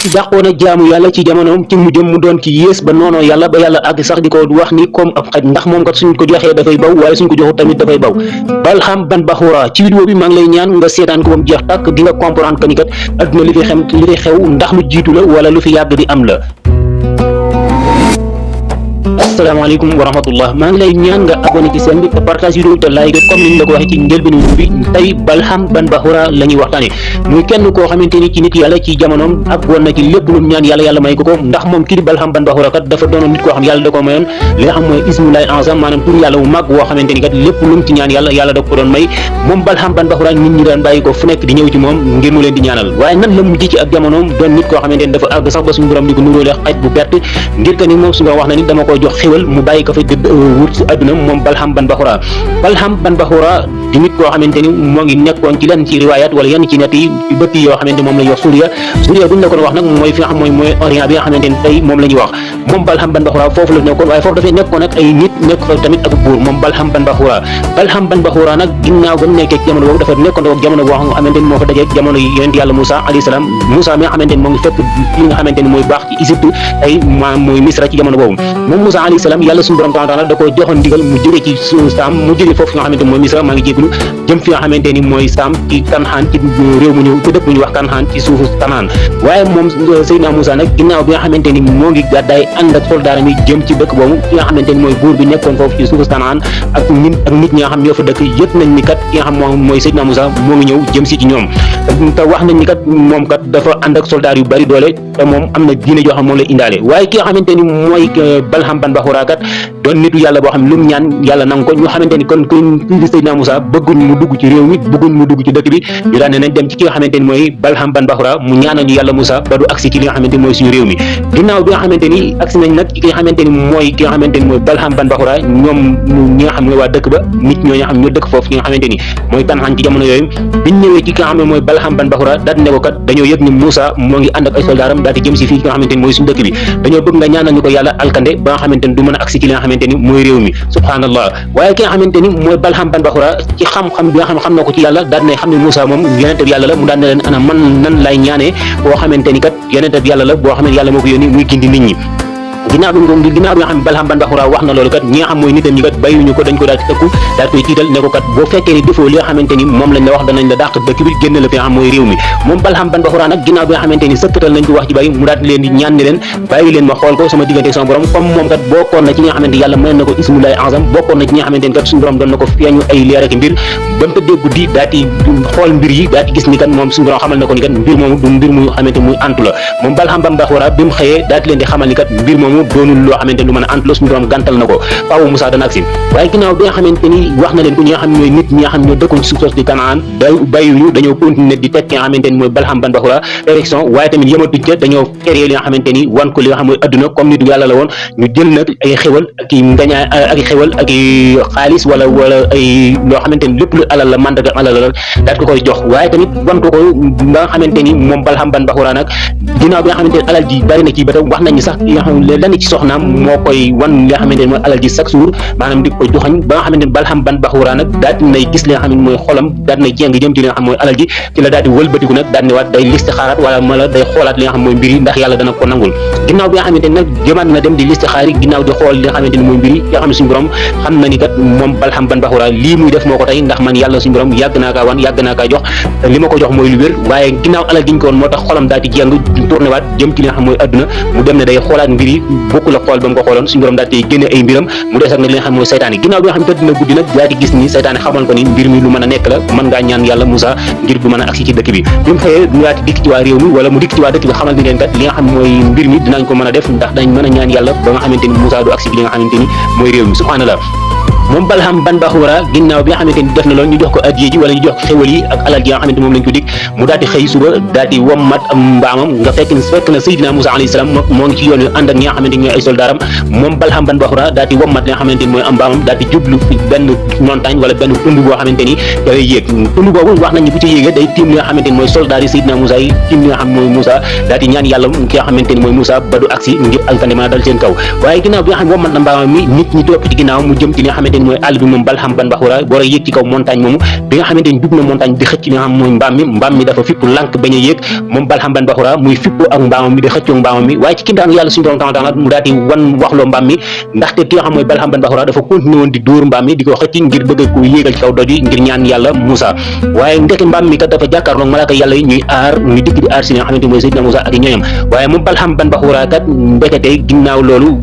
ki dàqoon a jaamu yàlla ci jamonoom ci mujjëm mu doon ki yées ba noonoo yàlla ba yàlla àgg sax di ko wax ni comme ab xaj ndax moom kat suñ ko joxee dafay baw waaye suñ ko joxut tamit dafay baw Balham ban Baxuura ci vidéo bi maa ngi lay ñaan nga seetaan ko ba mu jeex tàkk di nga comprendre que ni kat adduna li fi xew ndax lu jiitu la wala lu fi yàgg di am la. asalaamaaleykum wa rahmatullah maa ngi lay ñaan nga abonné ci chaîne bi te partage vidéo te like comme ni ñu la ko waxee ci njëlbéenu bi tey Balham ban Baxuura la ñuy waxtaane muy kenn koo xamante ni ci nit yàlla ci jamonoom ak woon na ci lépp lu ñaan yàlla may ko ndax moom kii di Balham ban Baxuura kat dafa doonoon nit koo xam yàlla da ko mayoon li nga xam mooy ismullahi azam maanaam tur yàlla wu mag woo xamante ni kat lépp lu mu ci ñaan yàlla da ko doon may moom Balham ban Baxuura nit ñi daan bàyyi ko fu nekk di ñëw ci moom ngir mu leen di ñaanal waaye nan la mujj ci ak jamonoom doon nit koo xamante ni dafa àgg sax ba suñu borom di ko nuróole xaj bu perte ngir que ni moom suñu borom wax na ni dama ko jox xéwal mu bàyyi ko fa wut si àdduna moom Balham ban Baxuura Balham ban Baxuura di nit koo xamante ni moo ngi nekkoon ci lenn ci riwayat wala yenn ci net yi bëtt yoo xamante moom la ñuy wax Suuriya buñ la ko wax nag mooy fi nga xam mooy Orient bi nga xamante ni tey moom la ñuy wax moom Balham ban Baxuura foofu la nekkoon waaye foofu dafay nekkoon ak ay nit nekk fa tamit ak buur moom Balham ban Baxuura Balham ban Baxuura nag ginnaaw ba mu nekkee jamono boobu dafa nekkoon ak jamono boo xamante ni moo fa dajee jamono yonent yàlla Moussa alayhi salaam Moussa mi nga xamante ni moo ngi fekk li nga xamante ni mooy baax ci Égypte tey maanaam mooy Misra ci jamono boobu moom Moussa alayhi salaam yàlla suñu borom taala da ko joxoon ndigal mu jóge ci Saam mu jóge foofu nga xamante ni mooy Misra maa ngi jégalu jëm fi nga xamante ni mooy Saam ci Kanaan ci réew mu ñëw ci dëkk bu ñu wax Kanaan ci suufu Kanaan waaye moom Seydina Moussa nag ginnaaw bi nga xamante ni moo ngi gàddaay ànd ak soldaaram yi jëm ci dëkk boobu ki nga xamante ni mooy buur bi nekkoon foofu ci suufu Kanaan ak nit ñi nga xam ñoo fa dëkk yëpp nañ ni kat ki nga xam moom mooy Seydina Moussa moo ngi ñëw jëm si ci ñoom te wax nañ ni kat moom kat dafa ànd ak soldaar yu bari doole te moom am na diine joo xam moom lay indaale waaye ki nga xamante ni mooy Balham ban Baxuura kat doon nitu yàlla boo xam lu mu ñaan yàlla nangu ko ñu xamante ni kon kii di Seydina Moussa bëgguñ mu dugg ci réew mi bëgguñ mu dugg ci dëkk bi ñu daan ne nañ dem ci ki nga xamante ni mooy Balham ban Baxuura mu ñaanal ñu yàlla Moussa ba du agsi ci li nga xamante ni mooy suñu réew mi ginnaaw bi nga xamante ni agsi nañ nag ci ki nga xamante ni mooy Balham ban Baxuura ñoom ñi nga xam ne waa dëkk ba nit ñoo nga xam ñoo dëkk foofu ki nga xamante ni mooy Kanaan ci jamono yooyu biñ ñëwee ci ki nga xam ne mooy Balham ban Baxuura daal ne ko kat dañoo yëg ni Moussa moo ngi ànd ak ay soldaaram daal di jëm si fii ki nga xamante ni mooy suñu dëkk bi dañoo bëgg nga ñaanal ñu ko yàlla alkande ba nga xamante ni du mën a agsi ci li nga xamante ni mooy réew mi subhanallah waaye ki nga xamante ni mooy Balham ban Baxuura ci xam-xam bi nga xam na ko ci yàlla daal ne xam ne Moussa moom yonente bi yàlla la mu daan ne leen ana man nan lay ñaanee boo xamante ni kat yonente bi yàlla la boo xam ne yàlla moo ko yónni muy gindi nit ñi ginnaaw bi nga xam ne Balham ban Baxuura wax na loolu kat ñi nga xam mooy nitam ñi kat bàyyiwuñu ko dañ ko daal di tëkku daal koy tiital ne ko kat boo fekkee ni defoo li nga xamante ni moom lañ la wax danañ la dàq dëkk bi génn la fi nga xam mooy réew mi moom Balham ban Baxuura nag ginnaaw bi nga xamante ni sëkkatal nañ ko wax ci bàyyi mu daal di leen di ñaan ne leen bàyyi leen ma xool ko sama diggante sama borom comme moom kat bokkoon na ci ñi nga xamante yàlla mën na ko ismullahi azam bokkoon na ci ñi nga xamante ni kat suñu borom doon na ko feeñu ay leer ak mbir ba mu tëddee guddi daal di xool mbir yi daal di gis ni kat moom suñu borom xamal na ko ni kat mbir moomu du mbir mu xamante muy antu la moom Balham ban Baxuura bi mu xëyee daal di leen di xamal ni kat mbir moomu doonul loo xamante lu mën a ant la suñu borom gàntal na ko faaw Moussa dana agsi waaye ginnaaw bi nga xamante ni wax na leen ko ñi nga xam ñooy nit ñi nga xam ñoo dëkkoon ci suuf soos di Kanaan bàyyiwuñu dañoo continuer di teg ki nga xamante ni mooy Balham ban Baxuura érection waaye tamit yëmatuñ ca dañoo créé li nga xamante ni wan ko li nga xam mooy adduna comme nitu yàlla la woon ñu jël nag ay xewal ak i ngañaay ak i xewal ak i xaalis wala ay loo xamante ni lépp lu alal la mandaga alal la daat ko koy jox waaye tamit wan ko nga xamante ni moom Balham ban Baxuura nag ginnaaw bi nga xamante ni alal ji bari na ci ba tam wax nañ ni sax yi nga xam lan ci soxnaam moo koy wan li nga xamante ni mooy alal ji chaque jour maanaam di ko joxañ ba nga xamante ni Balham ban Baxuura nag daal di nay gis li nga xam ne mooy xolam daal di nay jéng jëm ci li nga xam mooy alal ji ci la daal di wëlbatiku nag daal di ne waat day listixaaraat wala mala day xoolaat li nga xam mooy mbir yi ndax yàlla dana ko nangul ginnaaw bi nga xamante ni nag jëmaat na dem di listixaar yi ginnaaw di xool li nga xamante ni mooy mbir yi nga xam ne suñu borom xam na ni kat moom Balham ban Baxuura lii muy def moo ko tey ndax man yàlla suñu borom yàgg naa kaa wan yàgg naa kaa jox li ma ko jox mooy lu wér waaye ginnaaw alal gi ñu ko woon moo tax xolam daal di jéng tourné waat jëm ci li nga xam mooy adduna mu dem ne day xoolaat mbir yi bokku la xool ba mu ko xooloon suñu borom daal di génne ay mbiram mu des ak nag li nga xam mooy saytaane ginnaaw bi nga xam tëdd na guddi nag daal di gis ni saytaane xamal ko ni mbir mi lu mën a nekk la mën ngaa ñaan yàlla Moussa ngir du mën a agsi ci dëkk bi bi mu xëyee mu daal di dikk ci waa réew mi wala mu dikk ci waa dëkk bi xamal ni leen kat li nga xam mooy mbir mi dinañ ko mën a def ndax dañ mën a ñaan yàlla ba nga xamante ni Moussa du agsi bi li nga xamante ni mooy réew mi subhanallah moom Balham ban Baxuura ginnaaw bi nga xamante ni def na loolu ñu jox ko addiya ji wala ñu jox ko xewal yi ak alal ji nga xamante moom lañ ko dig mu daal di xëy suba daal di wommat am mbaamam nga fekk na Seydina Moussa alayhi salaam moo ngi ci yoon wi ànd ak ñi nga xamante ni ñooy ay soldaaram moom Balham ban Baxuura daal di wommat li nga xamante ni mooy am mbaamam daal di jublu benn montagne wala benn tund boo xamante ni dafay yéeg tund boobu wax nañ ni bu ci yéegee day tiim li nga xamante ni mooy soldaar yi Seydina Moussa yi tiim li nga xam mooy Moussa daal di ñaan yàlla ki nga xamante ni mooy Moussa ba du agsi ngir alkande mën a dal seen kaw waaye ginnaaw bi nga xam wommat na mbaamam mi nit ñi topp ci ginnaaw mu jëm ci li nga xamante xamante ni mooy àll bi moom Balham ban Baxura war a yéeg ci kaw montagne moomu bi nga xamante ni jub na montagne di xëcc li nga xam mooy mbaam mi dafa fippu lànk bañ a yéeg moom Balham ban Baxura muy fippu ak mbaamam mi di xëccoo mbaamam mi waaye ci kintaan yàlla suñu borom taala mu daal di wan waxloo mbaam mi ndaxte ki nga xam mooy Balham ban Baxura dafa continué woon di dóor mbaam mi di ko xëcc ngir bëgg ko yéegal ci kaw doj yi ngir ñaan yàlla Moussa waaye ndeke mbaam mi kat dafa jàkkaarloog malaaka yàlla yi ñuy aar ñu dikk di aar si li nga xamante mooy Seydina Moussa ak ñooñam waaye moom Balham ban Baxura kat ndekete ginnaaw loolu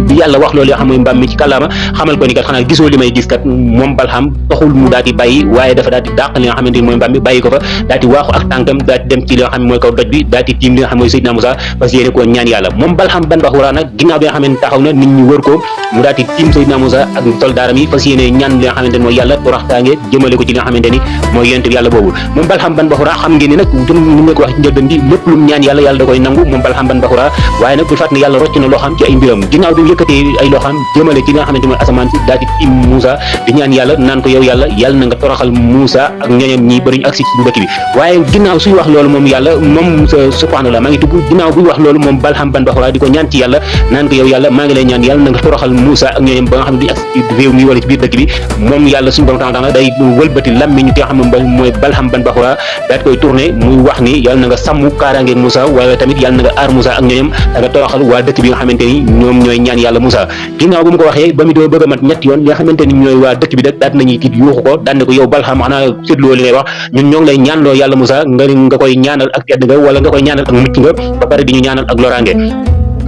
bi yàlla wax loolu yoo xam mooy mbaam mi ci kàllaama xamal ko ni kat xanaa gisoo li may gis kat moom Balham taxul mu daal di bàyyi waaye dafa daal di dàq li nga xamante ni mooy mbaam mi bàyyi ko fa daal di waaxu ak tànkam daal di dem ci li nga xam mooy kaw doj bi daal di tiim li nga xam mooy Seydina Moussa parce que yéene koo ñaan yàlla moom Balham ban Baxura nag ginnaaw bi nga xamante taxaw na nit ñi wër ko mu daal di tiim Seydina Moussa ak soldaaram yi fas yéene ñaan li nga xamante ni mooy yàlla toroxtaange jëmale ko ci li nga xamante ni mooy yonent bi yàlla boobu moom Balham ban Baxura xam ngeen ni nag ni nga ko wax ci njëlbeen bi lépp lu ñaan yàlla yàlla da koy nangu moom Balham ban Baxura waaye nag bul fàtte ne yàlla rocc na loo xam ci ay mbiram ginnaaw bi yëkkatee ay loo xam jëmale ci li nga xamante mooy asamaan si daal di tiim Moussa di ñaan yàlla naan ko yow yàlla na nga toroxal Moussa ak ñooñam ñi bëriñu ak si ci dëkk bi waaye ginnaaw suy wax loolu moom yàlla moom subhanallah maa ngi dugg ginnaaw buy wax loolu moom Balham ban Baxura di ko ñaan ci yàlla naan ko yow yàlla maa ngi lay ñaan yàlla na nga toroxal Moussa ak ñooñam ba nga xam ne duñu ak ci réew mi wala ci biir dëkk bi moom yàlla suñu borom taala day wëlbati lammiñu ki nga xam ne mooy Balham ban Baxura daal di koy tourné muy wax ni yàlla na nga sàmm kaaraangeeg Moussa wala tamit yàlla na nga aar Moussa ak ñooñam da nga toroxal waa dëkk bi nga xamante ni ñoom ñooy ñaan yàlla Moussa ginnaaw bu mu ko waxee ba mu doo bëgg a mat ñett yoon li nga xamante ni ñooy waa dëkk bi rek daal nañuy tiit yuuxu ko daan ne ko yow Balham xanaa seetloo li ngay wax ñun ñoo ngi lay ñaanloo yàlla Moussa nga koy ñaanal ak tedd nga wala nga koy ñaanal ak mucc nga ba pare di ñu ñaanal ak loraange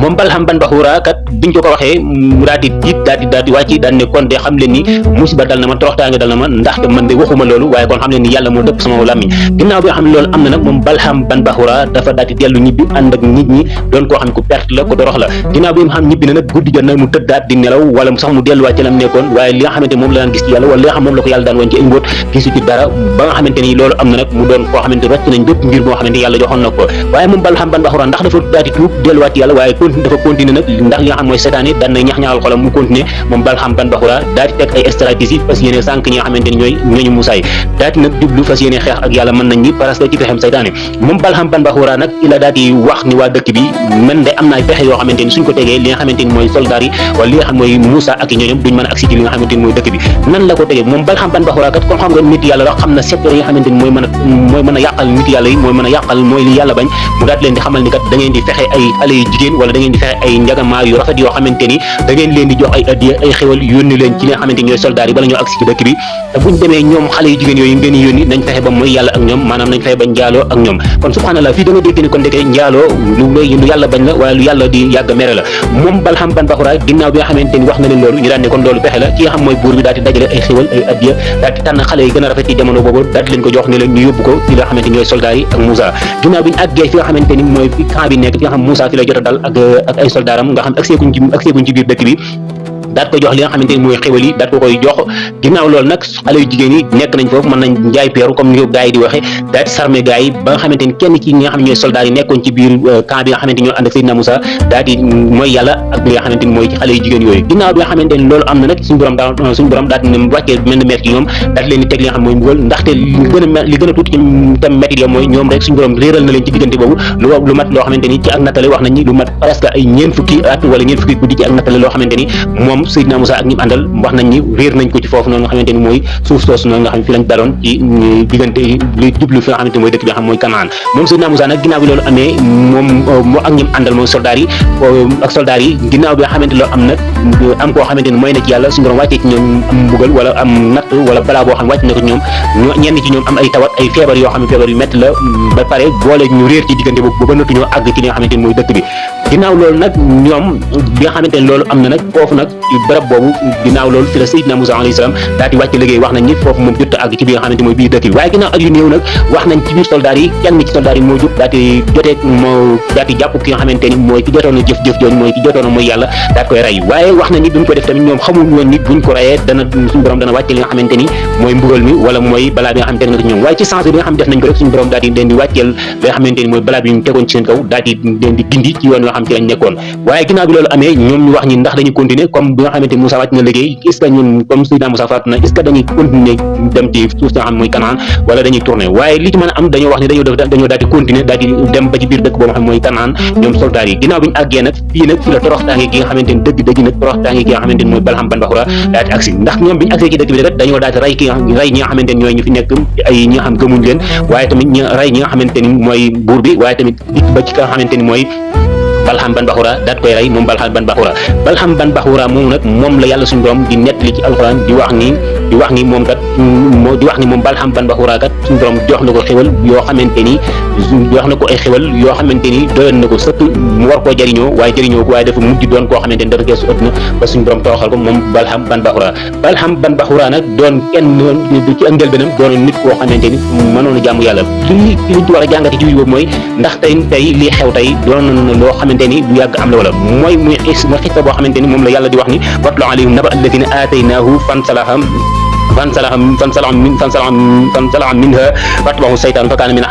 moom Balham ban Baxura kat biñ ko waxee mu daal di tiit daal di wàcc daal ne kon de xam leen ni musiba dal na ma toroxtaange dal na ma ndaxte man de waxuma loolu waaye kon xam leen ni yàlla moo dëpp sama làmmiñ ginnaaw bi nga xam ne loolu am na nag moom Balham ban Baxura dafa daal di dellu ñibbi ànd ak nit ñi doon koo xam ne ku perte la ko dorox la ginnaaw bi nga xam ñibbi na nag guddi jot na mu tëddaat di nelaw wala sax mu delluwaat ci lam nekkoon waaye li nga xamante moom la daan gis ci yàlla wala li nga xam moom la ko yàlla daan woon ci ay mbóot gisu ci dara ba nga xamante ni loolu am na nag mu doon koo xamante rocc nañ bépp mbir moo xamante yàlla joxoon na ko waaye moom Balham ban Baxura ndax dafa daal di tuub delluwaat ci yàlla waaye dafa continuer nag ndax li nga xam mooy seetaan yi daan na ñax-ñaxal xolam mu continuer moom Balham ban Baxura daal di teg ay stratégie fas yéene sànq ñi nga xamante ni ñooy ñooñu Moussa yi daal di nag jublu fas yéene xeex ak yàlla mën nañ ni parce que ci pexem saytaane moom Balham ban Baxura nag il a daal di wax ni waa dëkk bi man de am na ay pexe yoo xamante ni suñ ko tegee li nga xamante ni mooy soldats yi wala li nga xam mooy Moussa ak ñooñam duñ mën a agsi ci li nga xamante ni mooy dëkk bi nan la ko tegee moom Balham ban Baxura kat comme xam nga nit yàlla la xam na secteur yi nga xamante ni mooy mën a yàqal nit yàlla yi mooy mën a yàqal mooy li yàlla bañ mu daal leen di xamal ni kat da ngeen di fexe ay xale yu jigéen wala da ngeen di fexe ay njagamaar yu rafet yoo xamante ni da ngeen leen di jox ay addiya ay xéwal yónni leen ci li nga xamante ni ñooy soldats yi bala ñoo agsi ci dëkk bi te buñ demee ñoom xale yu jigéen yooyu ngeen yónni nañ fexe ba mooy yàlla ak ñoom maanaam nañ fexe ba njaaloo ak ñoom kon subhanallah fii da nga dégg ni kon ndeke njaaloo lu yàlla bañ la wala lu yàlla di yàgg mere la moom Balham ban Baxura ginnaaw bi nga xamante ni wax na leen loolu ñu daan ne kon loolu pexe la ci nga xam mooy buur bi daal di dajale ay xéwal ay addiya daal di tànn xale yi gën a rafet ci jamono boobu daal di leen ko jox ne leen ñu yóbbu ko ci li nga xamante ni ñooy soldats yi ak Moussa ginnaaw bi ñu àggee fi nga xamante ni mooy fi camp bi nekk fi nga xam Moussa fi lay jot a dal ak ay soldaaram nga xam agseekuñ ci biir dëkk bi daat ko jox li nga xamante ni mooy xéwal yi daat ko koy jox ginnaaw loolu nag xale yu jigéen yi nekk nañ foofu mën nañ njaay peeru comme ni ko gars yi di waxee daat sarme gars yi ba nga xamante ni kenn ci ñi nga xam ne ñooy soldats yi nekkoon ci biir camp bi nga xamante ni ñoo ànd ak Seydina Moussa daat di mooy yàlla ak li nga xamante ni mooy ci xale yu jigéen yooyu ginnaaw bi nga xamante ni loolu am na nag suñu borom daat ne wàccee mel ni metti ci ñoom daat leen di teg li nga xam mooy mbugal ndaxte li gën a tuuti ci tam metti la mooy ñoom rek suñu borom réeral na leen ci diggante boobu lu mat loo xamante ni ci ak nattale wax nañ ni lu mat presque ay ñeen fukki at wala ñeen fukki guddi ci ak nattale loo xamante ni moom Seydina Moussa ak àndal wax nañ ni réer nañ ko ci foofu noonu nga xamante ni mooy suuf soosu noonu nga xam ne fi lañ daloon ci diggante li jublu fi nga xamante ni mooy dëkk bi nga xam mooy Kanaan moom Seydina Moussa nag ginnaaw bi loolu amee moom moo ak ñim àndal mooy soldats yi ginnaaw bi nga xamante loolu am nag am koo xamante ni mooy na ci yàlla suñu borom wàccee ci ñoom am mbugal wala am natt wala balaa boo xam wàcc na ko ñoom ñenn ci ñoom am ay tawat ay feebar yoo xam ne feebar yu métti la ba pare boole ñu réer ci diggante boobu ba nëttu ñoo àgg ci li nga xamante ni mooy dëkk bi ginnaaw loolu nag ñoom bi nga xamante ni loolu am na nag foofu nag barab boobu ginnaaw loolu fi la Seydina Moussa alayhi salaam daal di wàcc liggéey wax nañ ni foofu moom jot a àgg ci bi nga xamante mooy biir dëkk bi waaye ginnaaw ak yu néew nag wax nañ ci biir soldats yi kenn ci soldats yi moo jóg daal di jotee moo daal di jàpp ki nga xamante ni mooy ki jotoon a jëf jooju mooy ki jotoon a mooy yàlla daal koy rey waaye wax nañ ni bi mu ko def tamit ñoom xamul woon ni buñ ko reyee dana suñu borom dana wàcc li nga xamante ni mooy mbugal mi wala mooy balaa bi nga xamante ne nga ñoom waaye ci sens bi nga xam def nañ ko rek suñu borom daal di leen di wàcceel li nga xamante ni mooy balaa bi ñu tegoon ci seen kaw daal di leen di gindi ci yoon yoo xam ci lañ nekkoon waaye ginnaaw bi loolu amee ñoom ñu wax ñi ndax dañuy continuer comme bi nga xamante ni Moussa wàcc na liggéey est-ce que ñun comme Seydina Moussa faatu na est-ce que dañuy continuer dem ci suuf si nga xam mooy Kanaan wala dañuy tourner waaye li ci mën a am dañoo wax ni dañoo daal di continuer daal di dem ba ci biir dëkk boo nga xam mooy Kanaan ñoom soldats yi ginnaaw bi ñu àggee nag fii nag fi la toroxtaange gi nga xamante ni dëgg nag toroxtaange gi nga xamante ni mooy Balham ban Baxura daal di agsi ndax ñoom bi ñu agsee ci dëkk bi rek dañoo daal di rey ñi nga xamante ni ñooy ñu fi nekk ay ñi nga xam gëmuñ leen waaye tamit rey ñi nga xamante ni mooy buur bi waaye tamit dikk ba ci nga xamante ni mooy Balham ban Baxura daat koy rey moom Balham ban Baxura moom nag moom la yàlla suñu borom di nettali ci alxuraan di wax ni moom kat di wax ni moom Balham ban Baxura kat suñu borom jox na ko xéwal yoo xamante ni jox na ko ay xéwal yoo xamante ni doyoon na ko sëkk mu war koo jëriñoo waaye dafa mujj doon koo xamante ni dafa geesu ëpp na ba suñu borom tooxal ko moom Balham ban Baxura nag doon kenn ci ak njëlbéenam doon nit koo xamante ni mënoon a jaamu yàlla liñ ci war a jàngate ci boobu mooy ndax tey lii xew tey doon na loo xamante ni du yàgg am la wala mooy muy xista boo xamante ni moom la yàlla di wax ni watlu alayhim naba alladina aataynaahu fansalaha minha fatbahu saytaan fa kaana min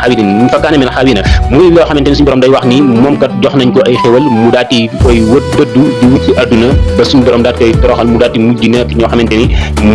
xaawina muy loo xamante ni suñu borom day wax ni moom kat jox nañ ko ay xéwal mu daal di koy dëddu di wut ci àdduna ba suñu borom daal koy toroxal mu daal di mujj nekk ñoo xamante ni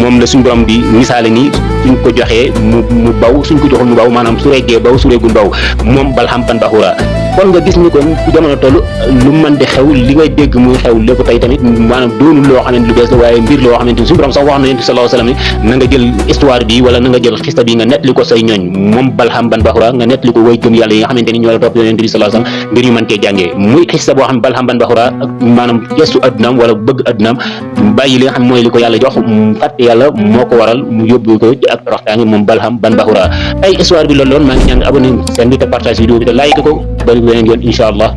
moom la suñu borom di misaale ni suñ ko joxee mu baw suñ ko joxul mu baw maanaam su reggee baw su reggul baw moom Balham ban Baxura kon nga gis ni kon ci jamono toll lu mën di xew li ngay dégg muy xew lépp tey tamit maanaam doonul loo xam ne lu bees la waaye mbir loo xamante ni suñu borom sax wax na yonent bi sallallahu alayhi wasallam na nga jël histoire bi wala na nga jël xista bi nga nettali ko say ñooñ moom Balham ban Baxura nga nettali ko way gëm yàlla yi nga xamante ni ñoo la topp yonent bi sallallahu alayhi wasallam ngir ñu mën cee jàngee muy xista boo xam Balham ban Baxura ak maanaam gestu addunaam wala bëgg addunaam bàyyi li nga xam mooy li ko yàlla jox fàtte yàlla moo ko waral mu yóbbu ko ci ak toroxtaange moom Balham ban Baxura ay histoire bi loolu loon maa ngi ñaan nga abonné seen bi te partage vidéo bi te like ko bari beneen yoon incha allah